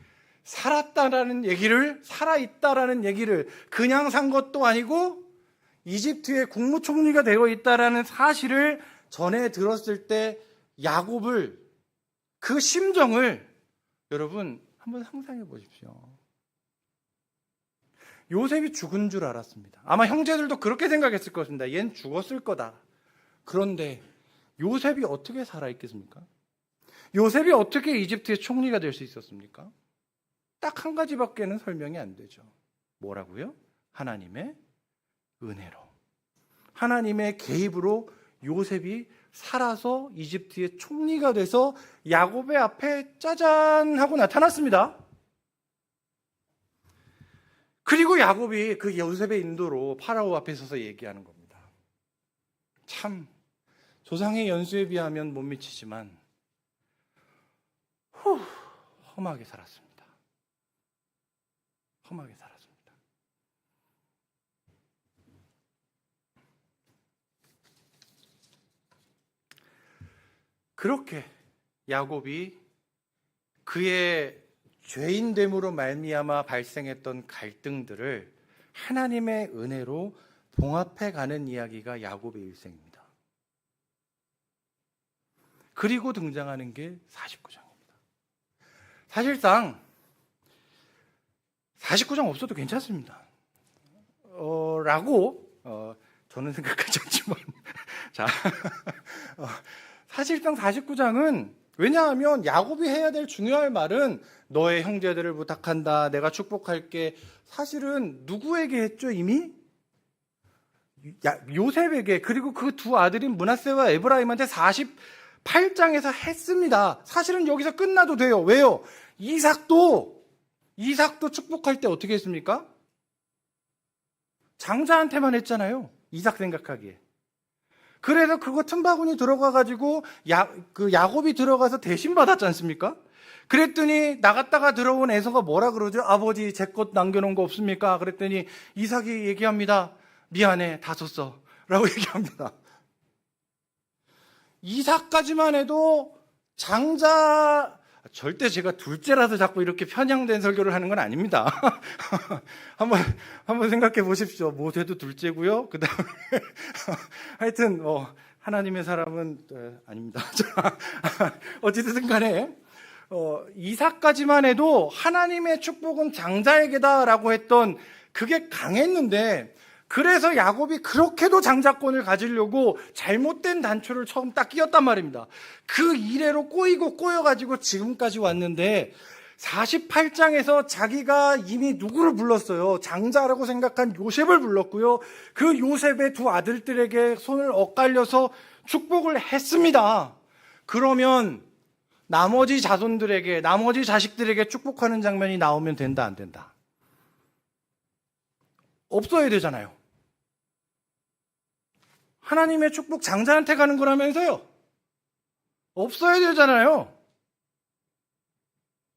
살았다라는 얘기를, 살아있다라는 얘기를 그냥 산 것도 아니고 이집트의 국무총리가 되어 있다라는 사실을 전해 들었을 때 야곱을, 그 심정을 여러분 한번 상상해 보십시오. 요셉이 죽은 줄 알았습니다. 아마 형제들도 그렇게 생각했을 것입니다. 얜 죽었을 거다. 그런데 요셉이 어떻게 살아있겠습니까? 요셉이 어떻게 이집트의 총리가 될 수 있었습니까? 딱 한 가지밖에는 설명이 안 되죠. 뭐라고요? 하나님의 은혜로. 하나님의 개입으로 요셉이 살아서 이집트의 총리가 돼서 야곱의 앞에 짜잔 하고 나타났습니다. 그리고 야곱이 그 요셉의 인도로 파라오 앞에 서서 얘기하는 겁니다. 참 조상의 연수에 비하면 못 미치지만 험하게 살았습니다. 험하게 살았습니다. 그렇게 야곱이 그의 죄인됨으로 말미암아 발생했던 갈등들을 하나님의 은혜로 봉합해 가는 이야기가 야곱의 일생입니다. 그리고 등장하는 게 49장입니다. 사실상 49장 없어도 괜찮습니다. 라고 저는 생각하지 않지만 자 사실상 49장은 왜냐하면 야곱이 해야 될 중요한 말은 너의 형제들을 부탁한다. 내가 축복할게. 사실은 누구에게 했죠 이미? 요셉에게 그리고 그 두 아들인 므낫세와 에브라임한테 48장에서 했습니다. 사실은 여기서 끝나도 돼요. 왜요? 이삭도 축복할 때 어떻게 했습니까? 장자한테만 했잖아요. 이삭 생각하기에. 그래서 그거 틈바구니 들어가가지고 야곱이 들어가서 대신 받았지 않습니까? 그랬더니 나갔다가 들어온 에서가 뭐라 그러죠? 아버지 제 것 남겨놓은 거 없습니까? 그랬더니 이삭이 얘기합니다. 미안해 다 줬어 라고 얘기합니다. 이삭까지만 해도 장자 절대 제가 둘째라서 자꾸 이렇게 편향된 설교를 하는 건 아닙니다. 한번 생각해 보십시오. 모세도 둘째고요. 그 다음에 하여튼 하나님의 사람은 아닙니다. 어찌됐든 간에 이삭까지만 해도 하나님의 축복은 장자에게다라고 했던 그게 강했는데 그래서 야곱이 그렇게도 장자권을 가지려고 잘못된 단초를 처음 딱 끼웠단 말입니다. 그 이래로 꼬이고 꼬여가지고 지금까지 왔는데 48장에서 자기가 이미 누구를 불렀어요? 장자라고 생각한 요셉을 불렀고요. 그 요셉의 두 아들들에게 손을 엇갈려서 축복을 했습니다. 그러면 나머지 자손들에게, 나머지 자식들에게 축복하는 장면이 나오면 된다, 안 된다? 없어야 되잖아요. 하나님의 축복 장자한테 가는 거라면서요. 없어야 되잖아요.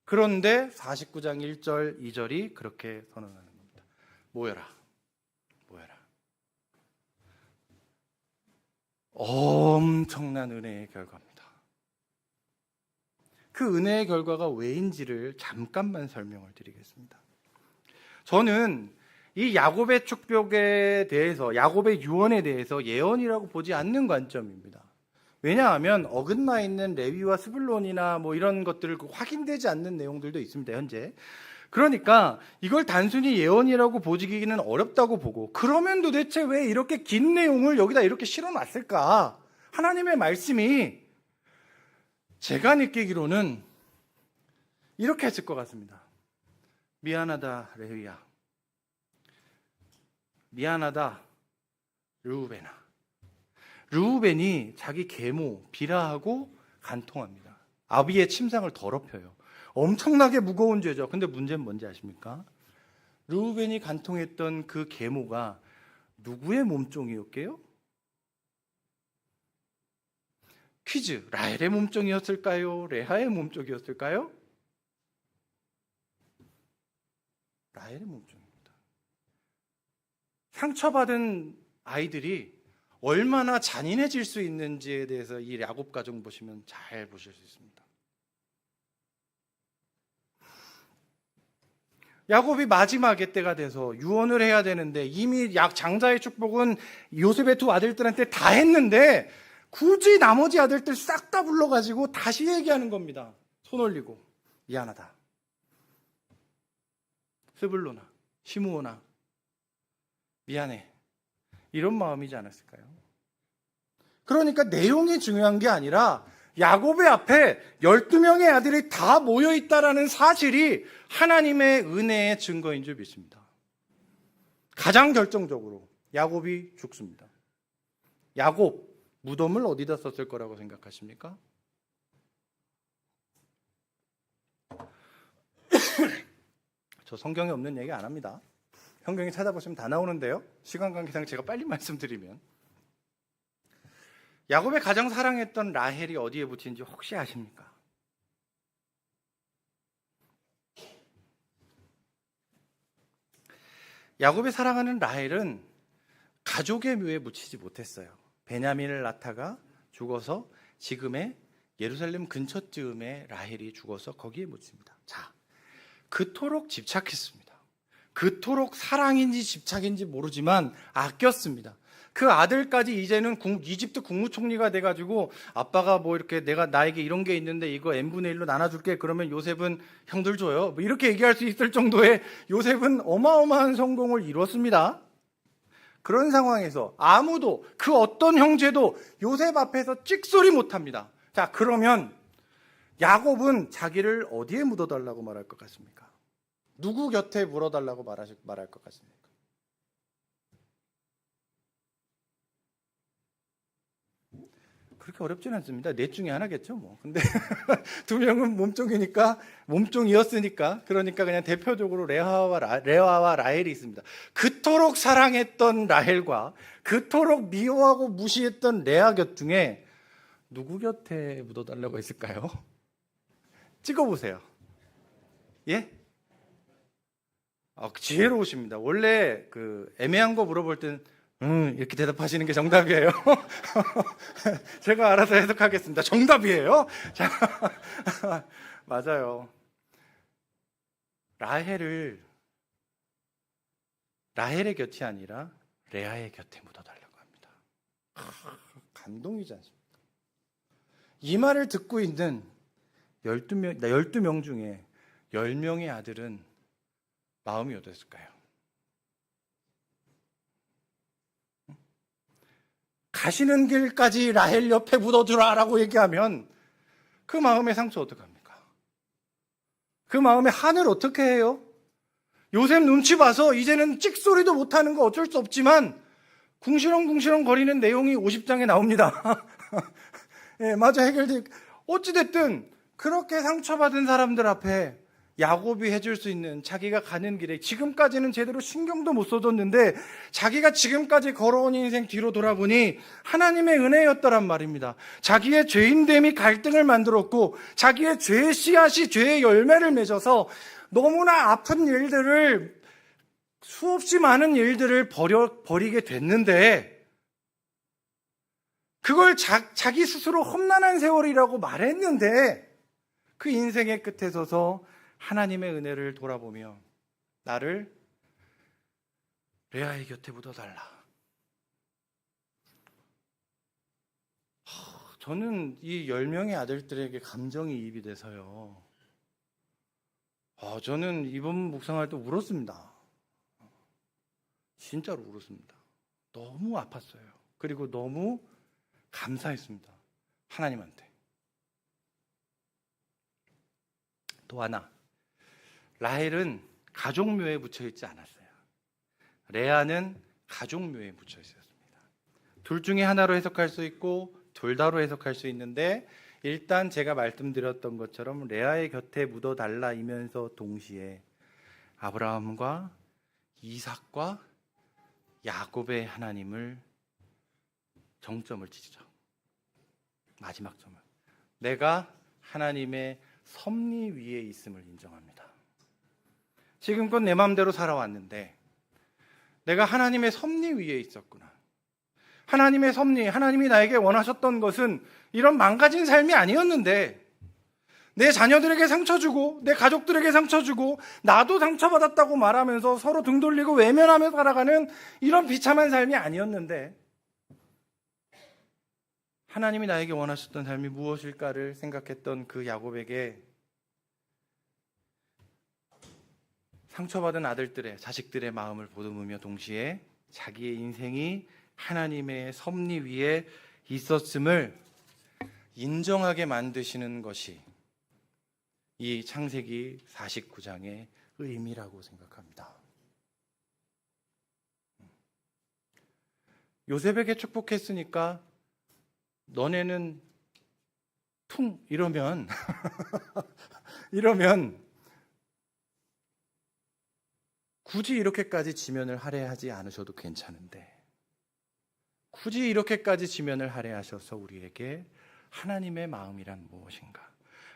그런데 49장 1절, 2절이 그렇게 선언하는 겁니다. 모여라. 모여라. 엄청난 은혜의 결과입니다. 그 은혜의 결과가 왜인지를 잠깐만 설명을 드리겠습니다. 저는 이 야곱의 축복에 대해서, 야곱의 유언에 대해서 예언이라고 보지 않는 관점입니다. 왜냐하면 어긋나 있는 레위와 스불론이나 이런 것들을 확인되지 않는 내용들도 있습니다, 현재. 그러니까 이걸 단순히 예언이라고 보기는 어렵다고 보고, 그러면 도대체 왜 이렇게 긴 내용을 여기다 이렇게 실어놨을까? 하나님의 말씀이 제가 느끼기로는 이렇게 했을 것 같습니다. 미안하다 레위야. 미안하다 르우벤아. 르우벤이 자기 계모 비라하고 간통합니다. 아비의 침상을 더럽혀요. 엄청나게 무거운 죄죠. 근데 문제는 뭔지 아십니까? 르우벤이 간통했던 그 계모가 누구의 몸종이었게요? 퀴즈. 라헬의 몸종이었을까요? 레아의 몸종이었을까요? 라헬의 몸종입니다. 상처받은 아이들이 얼마나 잔인해질 수 있는지에 대해서 이 야곱 가정 보시면 잘 보실 수 있습니다. 야곱이 마지막에 때가 돼서 유언을 해야 되는데 이미 장자의 축복은 요셉의 두 아들들한테 다 했는데 굳이 나머지 아들들 싹 다 불러가지고 다시 얘기하는 겁니다. 손 올리고 미안하다. 스불로나, 시므오나, 미안해. 이런 마음이지 않았을까요? 그러니까 내용이 중요한 게 아니라 야곱의 앞에 12명의 아들이 다 모여 있다라는 사실이 하나님의 은혜의 증거인 줄 믿습니다. 가장 결정적으로 야곱이 죽습니다. 야곱, 무덤을 어디다 썼을 거라고 생각하십니까? 저 성경에 없는 얘기 안 합니다. 성경에 찾아보시면 다 나오는데요. 시간 관계상 제가 빨리 말씀드리면 야곱의 가장 사랑했던 라헬이 어디에 붙인지 혹시 아십니까? 야곱이 사랑하는 라헬은 가족의 묘에 묻히지 못했어요. 베냐민을 낳다가 죽어서 지금의 예루살렘 근처쯤에 라헬이 죽어서 거기에 묻힙니다. 자, 그토록 집착했습니다. 그토록 사랑인지 집착인지 모르지만 아꼈습니다. 그 아들까지 이제는 이집트 국무총리가 돼가지고 아빠가 뭐 이렇게 내가 나에게 이런 게 있는데 이거 n분의 1로 나눠줄게. 그러면 요셉은 형들 줘요. 뭐 이렇게 얘기할 수 있을 정도의 요셉은 어마어마한 성공을 이뤘습니다. 그런 상황에서 아무도 그 어떤 형제도 요셉 앞에서 찍소리 못합니다. 자, 그러면 야곱은 자기를 어디에 묻어달라고 말할 것 같습니까? 누구 곁에 물어달라고 말할 것 같습니까? 그렇게 어렵진 않습니다. 넷 중에 하나겠죠, 뭐. 근데 두 명은 몸종이었으니까, 그러니까 그냥 대표적으로 레아와 라헬이 있습니다. 그토록 사랑했던 라헬과 그토록 미워하고 무시했던 레아 곁 중에 누구 곁에 묻어달라고 했을까요? 찍어보세요. 예? 지혜로우십니다. 원래 그 애매한 거 물어볼 땐 이렇게 대답하시는 게 정답이에요. 제가 알아서 해석하겠습니다. 정답이에요. 자, 맞아요. 라헬의 곁이 아니라 레아의 곁에 묻어달라고 합니다. 감동이지 않습니까? 이 말을 듣고 있는 12명 중에 10명의 아들은 마음이 어땠을까요? 가시는 길까지 라헬 옆에 묻어두라라고 얘기하면 그 마음의 상처 어떡합니까? 그 마음의 한을 어떻게 해요? 요셉 눈치 봐서 이제는 찍소리도 못하는 거 어쩔 수 없지만 궁시렁궁시렁 거리는 내용이 50장에 나옵니다. 예, 맞아, 해결돼. 어찌됐든 그렇게 상처받은 사람들 앞에 야곱이 해줄 수 있는 자기가 가는 길에 지금까지는 제대로 신경도 못 써줬는데 자기가 지금까지 걸어온 인생 뒤로 돌아보니 하나님의 은혜였더란 말입니다. 자기의 죄인됨이 갈등을 만들었고 자기의 죄의 씨앗이 죄의 열매를 맺어서 너무나 아픈 일들을 수없이 많은 일들을 버리게 됐는데 그걸 자기 스스로 험난한 세월이라고 말했는데 그 인생의 끝에 서서 하나님의 은혜를 돌아보며 나를 레아의 곁에 묻어달라. 저는 이 10명의 아들들에게 감정이입이 돼서요. 저는 이번 묵상할 때 울었습니다. 진짜로 울었습니다. 너무 아팠어요. 그리고 너무 감사했습니다. 하나님한테. 또 하나. 라헬은 가족묘에 묻혀 있지 않았어요. 레아는 가족묘에 묻혀 있었습니다. 둘 중에 하나로 해석할 수 있고 둘 다로 해석할 수 있는데 일단 제가 말씀드렸던 것처럼 레아의 곁에 묻어달라이면서 동시에 아브라함과 이삭과 야곱의 하나님을 정점을 치죠. 마지막 점을. 내가 하나님의 섭리 위에 있음을 인정합니다. 지금껏 내 마음대로 살아왔는데 내가 하나님의 섭리 위에 있었구나. 하나님의 섭리, 하나님이 나에게 원하셨던 것은 이런 망가진 삶이 아니었는데 내 자녀들에게 상처 주고 내 가족들에게 상처 주고 나도 상처받았다고 말하면서 서로 등 돌리고 외면하며 살아가는 이런 비참한 삶이 아니었는데 하나님이 나에게 원하셨던 삶이 무엇일까를 생각했던 그 야곱에게 상처받은 아들들의 자식들의 마음을 보듬으며 동시에 자기의 인생이 하나님의 섭리 위에 있었음을 인정하게 만드시는 것이 이 창세기 49장의 의미라고 생각합니다. 요셉에게 축복했으니까 너네는 퉁 이러면 굳이 이렇게까지 지면을 할애하지 않으셔도 괜찮은데, 굳이 이렇게까지 지면을 할애하셔서 우리에게 하나님의 마음이란 무엇인가,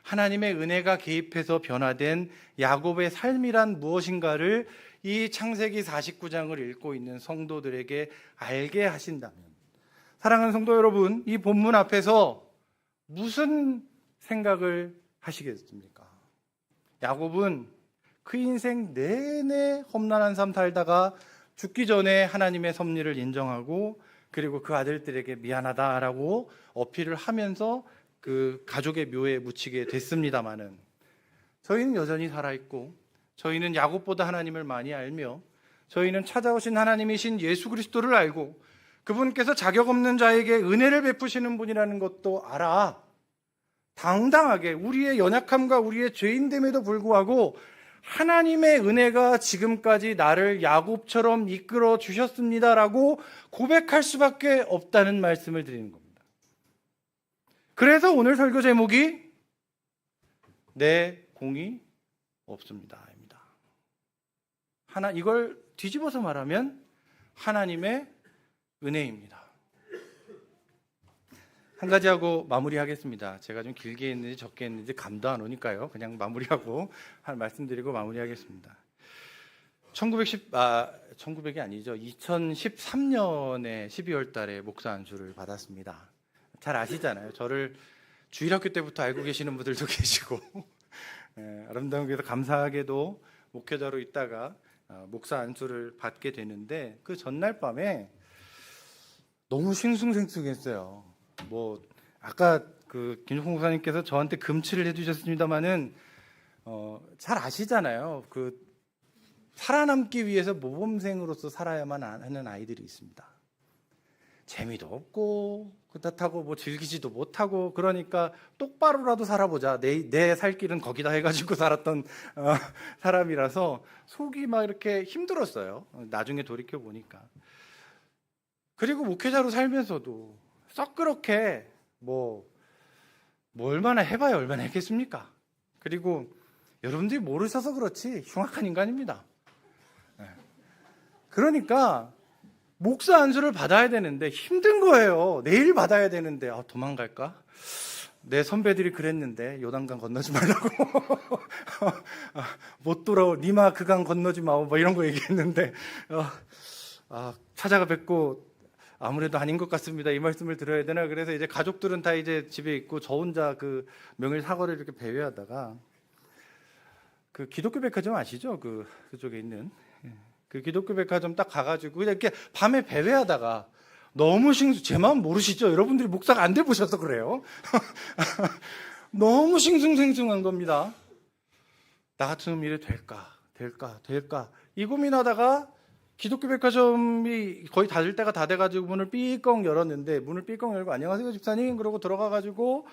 하나님의 은혜가 개입해서 변화된 야곱의 삶이란 무엇인가를 이 창세기 49장을 읽고 있는 성도들에게 알게 하신다면, 사랑하는 성도 여러분, 이 본문 앞에서 무슨 생각을 하시겠습니까? 야곱은 그 인생 내내 험난한 삶 살다가 죽기 전에 하나님의 섭리를 인정하고, 그리고 그 아들들에게 미안하다라고 어필을 하면서 그 가족의 묘에 묻히게 됐습니다마는, 저희는 여전히 살아있고, 저희는 야곱보다 하나님을 많이 알며, 저희는 찾아오신 하나님이신 예수 그리스도를 알고, 그분께서 자격 없는 자에게 은혜를 베푸시는 분이라는 것도 알아 당당하게 우리의 연약함과 우리의 죄인됨에도 불구하고 하나님의 은혜가 지금까지 나를 야곱처럼 이끌어 주셨습니다라고 고백할 수밖에 없다는 말씀을 드리는 겁니다. 그래서 오늘 설교 제목이 내 공이 없습니다입니다. 이걸 뒤집어서 말하면 하나님의 은혜입니다. 한 가지 하고 마무리하겠습니다. 제가 좀 길게 했는지 적게 했는지 감도 안 오니까요. 그냥 마무리하고 말씀드리고 마무리하겠습니다. 1900이 아니죠. 2013년에 12월 달에 목사 안수를 받았습니다. 잘 아시잖아요. 저를 주일학교 때부터 알고 계시는 분들도 계시고, 아름다운 교회에서 감사하게도 목회자로 있다가 목사 안수를 받게 되는데, 그 전날 밤에 너무 싱숭생숭했어요. 아까 그 김종국 목사님께서 저한테 금치를 해주셨습니다만은 잘 아시잖아요. 그 살아남기 위해서 모범생으로서 살아야만 하는 아이들이 있습니다. 재미도 없고 그렇다고 즐기지도 못하고, 그러니까 똑바로라도 살아보자, 내 살 길은 거기다 해가지고 살았던 사람이라서 속이 막 이렇게 힘들었어요. 나중에 돌이켜 보니까. 그리고 목회자로 살면서도 썩 그렇게 얼마나 해봐야 얼마나 했겠습니까? 그리고 여러분들이 모르셔서 그렇지 흉악한 인간입니다. 그러니까 목사 안수를 받아야 되는데 힘든 거예요. 내일 받아야 되는데 도망갈까? 내 선배들이 그랬는데 요단강 건너지 말라고 못 돌아오 니마 그 강 건너지 마오 이런 거 얘기했는데 찾아가 뵙고 아무래도 아닌 것 같습니다. 이 말씀을 드려야 되나? 그래서 이제 가족들은 다 이제 집에 있고 저 혼자 그 명일 사거리를 이렇게 배회하다가, 그 기독교 백화점 아시죠? 그쪽에 있는 그 기독교 백화점 딱 가가지고 이렇게 밤에 배회하다가 너무 제 마음 모르시죠? 여러분들이 목사가 안 돼 보셔서 그래요. 너무 싱숭생숭한 겁니다. 나 같으면 이래 될까 이 고민하다가 기독교 백화점이 거의 닫을 때가 다 돼가지고 문을 삐걱 열었는데, 문을 삐걱 열고 안녕하세요 집사님 그러고 들어가가지고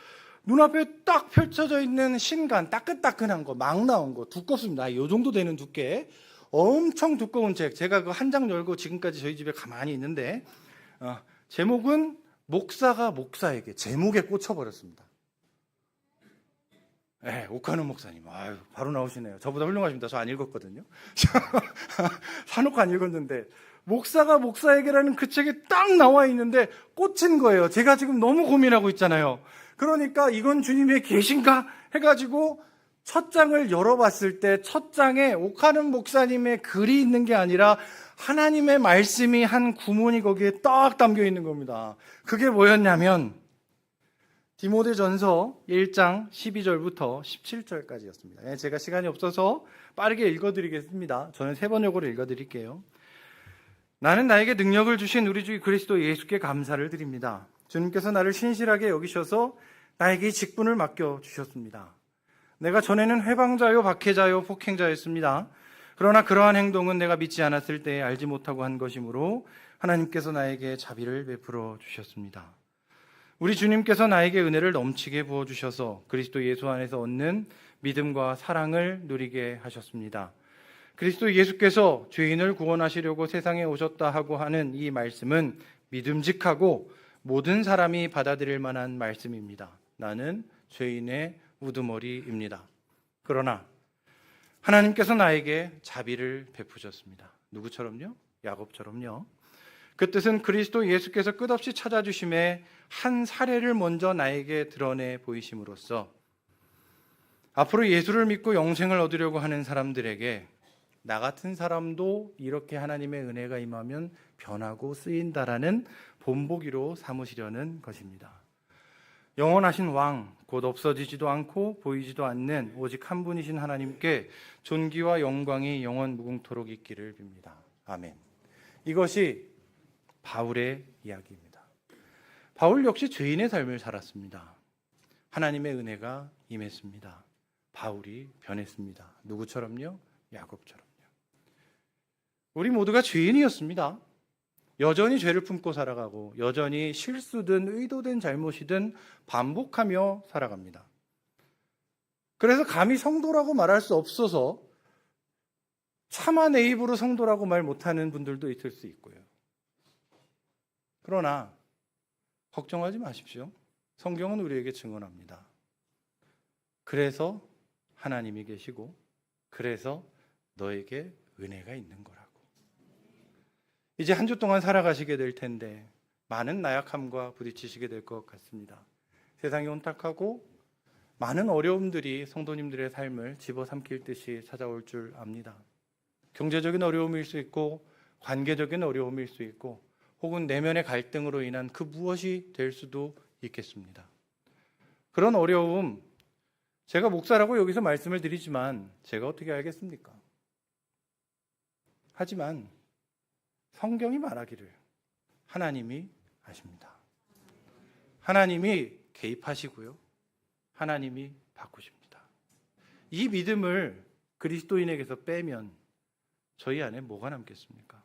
눈앞에 딱 펼쳐져 있는 신간, 따끈따끈한 거 막 나온 거, 두껍습니다. 이 정도 되는 두께, 엄청 두꺼운 책, 제가 그 한 장 열고 지금까지 저희 집에 가만히 있는데, 제목은 목사가 목사에게, 제목에 꽂혀버렸습니다. 옥하는 목사님, 바로 나오시네요. 저보다 훌륭하십니다. 저 안 읽었거든요. 사놓고 안 읽었는데, 목사가 목사에게라는 그 책에 딱 나와 있는데 꽂힌 거예요. 제가 지금 너무 고민하고 있잖아요. 그러니까 이건 주님의 계신가 해가지고 첫 장을 열어봤을 때 첫 장에 옥하는 목사님의 글이 있는 게 아니라 하나님의 말씀이 한 구문이 거기에 딱 담겨 있는 겁니다. 그게 뭐였냐면 디모데전서 1장 12절부터 17절까지였습니다. 제가 시간이 없어서 빠르게 읽어드리겠습니다. 저는 3번역으로 읽어드릴게요. 나는 나에게 능력을 주신 우리 주 그리스도 예수께 감사를 드립니다. 주님께서 나를 신실하게 여기셔서 나에게 이 직분을 맡겨주셨습니다. 내가 전에는 회방자요 박해자요 폭행자였습니다. 그러나 그러한 행동은 내가 믿지 않았을 때에 알지 못하고 한 것이므로 하나님께서 나에게 자비를 베풀어 주셨습니다. 우리 주님께서 나에게 은혜를 넘치게 부어주셔서 그리스도 예수 안에서 얻는 믿음과 사랑을 누리게 하셨습니다. 그리스도 예수께서 죄인을 구원하시려고 세상에 오셨다 하고 하는 이 말씀은 믿음직하고 모든 사람이 받아들일 만한 말씀입니다. 나는 죄인의 우두머리입니다. 그러나 하나님께서 나에게 자비를 베푸셨습니다. 누구처럼요? 야곱처럼요. 그 뜻은 그리스도 예수께서 끝없이 찾아주심에 한 사례를 먼저 나에게 드러내 보이심으로써 앞으로 예수를 믿고 영생을 얻으려고 하는 사람들에게 나 같은 사람도 이렇게 하나님의 은혜가 임하면 변하고 쓰인다라는 본보기로 삼으시려는 것입니다. 영원하신 왕, 곧 없어지지도 않고 보이지도 않는 오직 한 분이신 하나님께 존귀와 영광이 영원 무궁토록 있기를 빕니다. 아멘. 이것이 바울의 이야기입니다. 바울 역시 죄인의 삶을 살았습니다. 하나님의 은혜가 임했습니다. 바울이 변했습니다. 누구처럼요? 야곱처럼요. 우리 모두가 죄인이었습니다. 여전히 죄를 품고 살아가고 여전히 실수든 의도된 잘못이든 반복하며 살아갑니다. 그래서 감히 성도라고 말할 수 없어서 차마 내 입으로 성도라고 말 못하는 분들도 있을 수 있고요. 그러나 걱정하지 마십시오. 성경은 우리에게 증언합니다. 그래서 하나님이 계시고 그래서 너에게 은혜가 있는 거라고. 이제 한 주 동안 살아가시게 될 텐데 많은 나약함과 부딪히시게 될 것 같습니다. 세상이 혼탁하고 많은 어려움들이 성도님들의 삶을 집어삼킬 듯이 찾아올 줄 압니다. 경제적인 어려움일 수 있고 관계적인 어려움일 수 있고 혹은 내면의 갈등으로 인한 그 무엇이 될 수도 있겠습니다. 그런 어려움, 제가 목사라고 여기서 말씀을 드리지만 제가 어떻게 알겠습니까? 하지만 성경이 말하기를 하나님이 아십니다. 하나님이 개입하시고요. 하나님이 바꾸십니다. 이 믿음을 그리스도인에게서 빼면 저희 안에 뭐가 남겠습니까?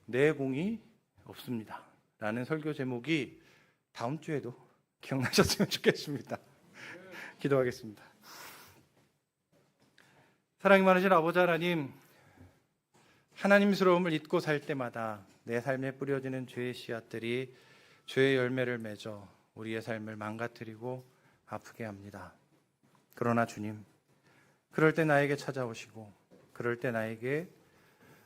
내 공이 없습니다. 라는 설교 제목이 다음 주에도 기억나셨으면 좋겠습니다. 기도하겠습니다. 사랑이 많으신 아버지 하나님, 하나님스러움을 잊고 살 때마다 내 삶에 뿌려지는 죄의 씨앗들이 죄의 열매를 맺어 우리의 삶을 망가뜨리고 아프게 합니다. 그러나 주님, 그럴 때 나에게 찾아오시고 그럴 때 나에게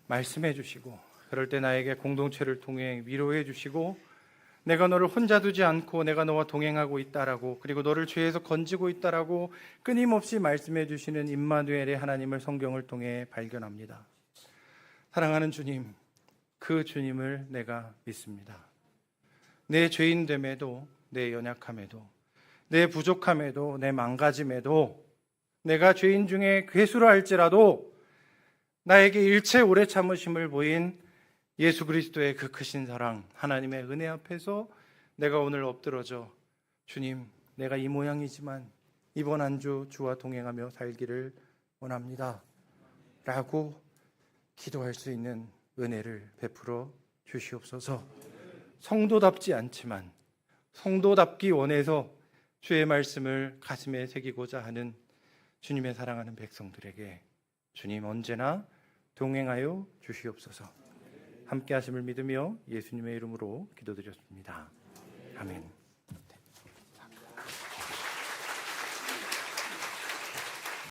말씀해 주시고 그럴 때 나에게 공동체를 통해 위로해 주시고 내가 너를 혼자 두지 않고 내가 너와 동행하고 있다라고 그리고 너를 죄에서 건지고 있다라고 끊임없이 말씀해 주시는 임마누엘의 하나님을 성경을 통해 발견합니다. 사랑하는 주님, 그 주님을 내가 믿습니다. 내 죄인됨에도 내 연약함에도 내 부족함에도 내 망가짐에도 내가 죄인 중에 괴수라 할지라도 나에게 일체 오래 참으심을 보인 예수 그리스도의 그 크신 사랑, 하나님의 은혜 앞에서 내가 오늘 엎드러져 주님, 내가 이 모양이지만 이번 한 주 주와 동행하며 살기를 원합니다 라고 기도할 수 있는 은혜를 베풀어 주시옵소서. 성도답지 않지만 성도답기 원해서 주의 말씀을 가슴에 새기고자 하는 주님의 사랑하는 백성들에게 주님 언제나 동행하여 주시옵소서. 함께 하심을 믿으며 예수님의 이름으로 기도드렸습니다. 아멘.